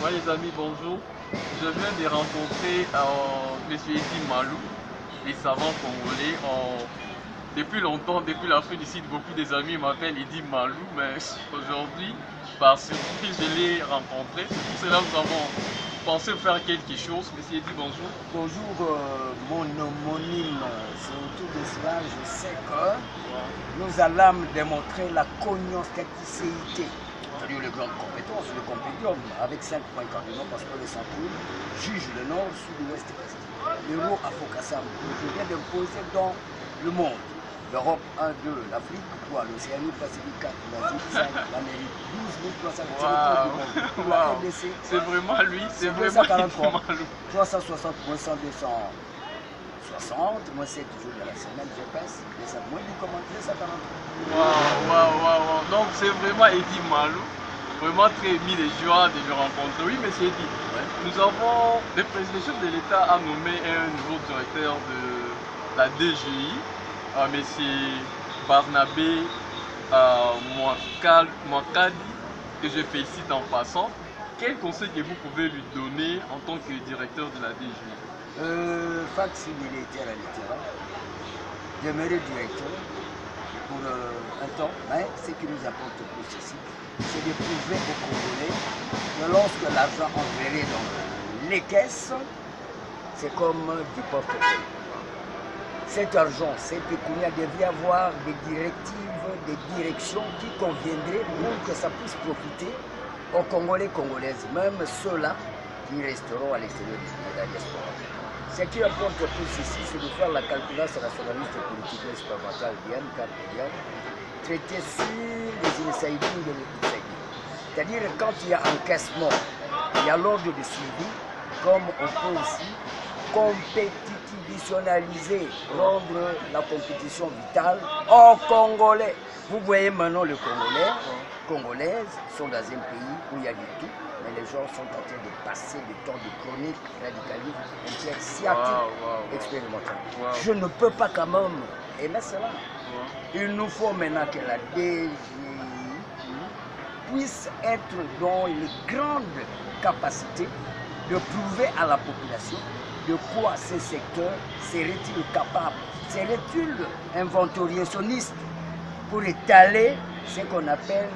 Ouais, les amis, bonjour. Je viens de rencontrer M. Edim Malou, les savants congolais. Depuis longtemps, depuis l'Afrique du Sud, beaucoup des amis m'appellent Edim Malou, mais aujourd'hui, par surprise, je l'ai rencontré. C'est pour cela que nous avons pensé faire quelque chose. M. Edim, bonjour. Bonjour, mon homonyme, c'est autour de cela, je sais que nous allons démontrer la cognoscaticité, c'est-à-dire les grandes compétences, le compendium, avec 5 points cardinaux, parce que le centre juge le nord, sud, ouest, est. L'euro à Focassam, je viens d'imposer dans le monde. L'Europe 1, 2, l'Afrique 3, l'Océanie Pacifique 4, l'Asie 5, l'Amérique 12 300, Wow. la RDC. C'est vraiment lui, c'est vraiment 243, Malou. 360 moins 100, 260, moins 7 jours de la semaine, je passe, moins du commande, 243. Waouh. Donc c'est vraiment Edim Malou. Vraiment très ému de joie de le rencontrer. Oui, monsieur Edim, nous avons, le chef de l'État a nommé un nouveau directeur de la DGI, monsieur Barnabé Mwakadi, que je félicite en passant. Quel conseil que vous pouvez lui donner en tant que directeur de la DGI? Fax militaire à l'État, demeurer directeur pour un temps, mais ce qui nous apporte plus ici, c'est de prouver aux Congolais que lorsque l'argent entrerait dans les caisses, c'est comme du portefeuille. Cet argent, cette pécunia devait avoir des directives, des directions qui conviendraient pour que ça puisse profiter aux Congolais, Congolaises, même ceux-là qui resteront à l'extérieur de la diaspora. Ce qui apporte plus ici, c'est de faire la calculation nationaliste politique expérimentale Diane, traiter sur les initiatives de l'État. C'est-à-dire quand il y a encaissement, il y a l'ordre de suivi, comme on peut aussi compétitivionnaliser, rendre la compétition vitale aux Congolais. Vous voyez maintenant les Congolais, Congolaises sont dans un pays où il y a du tout, mais les gens sont en train de passer du temps de chronique, radicalisme, sciatique, expérimental. Je ne peux pas quand même aimer cela. Il nous faut maintenant que la DGI puisse être dans les grandes capacités de prouver à la population de quoi ce secteur serait-il capable, serait-il inventoriationniste pour étaler ce qu'on appelle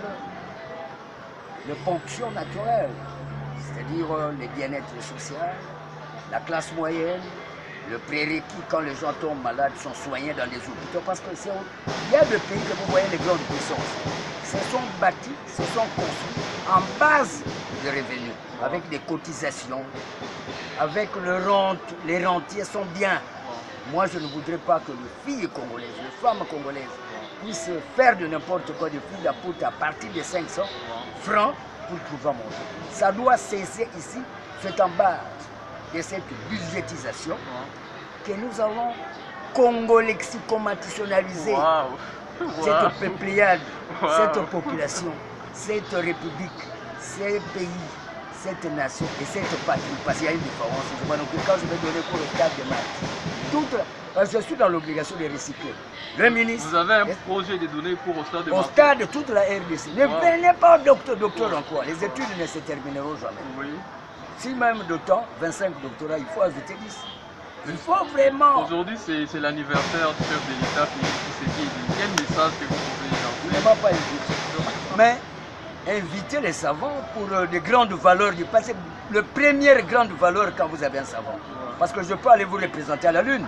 les fonctions naturelles, c'est-à-dire le bien-être social, la classe moyenne, le prérequis quand les gens tombent malades sont soignés dans les hôpitaux, parce que il y a des pays que vous voyez les grandes puissances, se sont bâtis, se sont construits en base de revenus, avec des cotisations, avec les rentiers sont bien. Moi, je ne voudrais pas que les filles congolaises, les femmes congolaises puissent faire de n'importe quoi de fil à poudre à partir de 500 francs pour pouvoir manger. Ça doit cesser ici. C'est en base de cette budgétisation que nous allons congolexicomatitionnaliser cette peupliade, cette population, cette république, ces pays, cette nation et cette patrie, parce qu'il y a une différence. Quand je vais donner pour le stade de Marthe, je suis dans l'obligation de recycler. Le ministre. Vous avez un projet de donner cours au stade de Marthe? Au stade de toute la RDC. Ne venez pas docteur en quoi. Les études ne se termineront jamais. Oui. Si même de temps, 25 doctorats, il faut ajouter 10. Il faut vraiment. Aujourd'hui, c'est l'anniversaire du chef de l'État qui quel message que vous pouvez vous ne m'avez pas invité. Mais inviter les savants pour de grandes valeurs du passé. La première grande valeur quand vous avez un savant. Parce que je peux aller vous représenter à la Lune.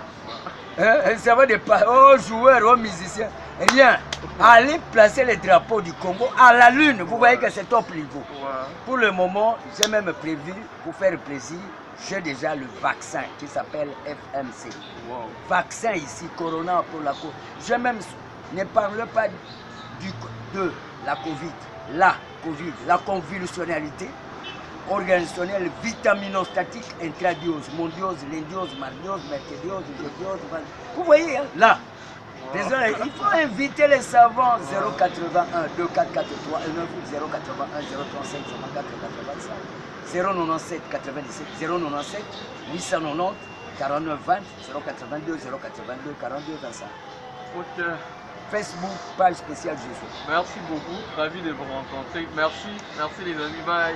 Ça va de aux joueurs, aux musiciens. Rien. Allez placer les drapeaux du Congo à la Lune. Vous voyez que c'est top niveau. Pour le moment, j'ai même prévu, pour faire plaisir, j'ai déjà le vaccin qui s'appelle FMC. Vaccin ici, Corona pour la Covid. Je même ne parle pas de la Covid. La Covid, la convulsionnalité organisationnelle, vitaminostatique, intradiose, mondiose, lindiose, mardiose, mercadiose, gédiose. Vous voyez, hein, là. Désolé, il faut inviter les savants 081 2443 081 035 04 85 097 97 097 890 49 20 082 082 42 25. Ok. Facebook, page spéciale Jésus. Merci beaucoup, ravi de vous rencontrer. Merci les amis, bye.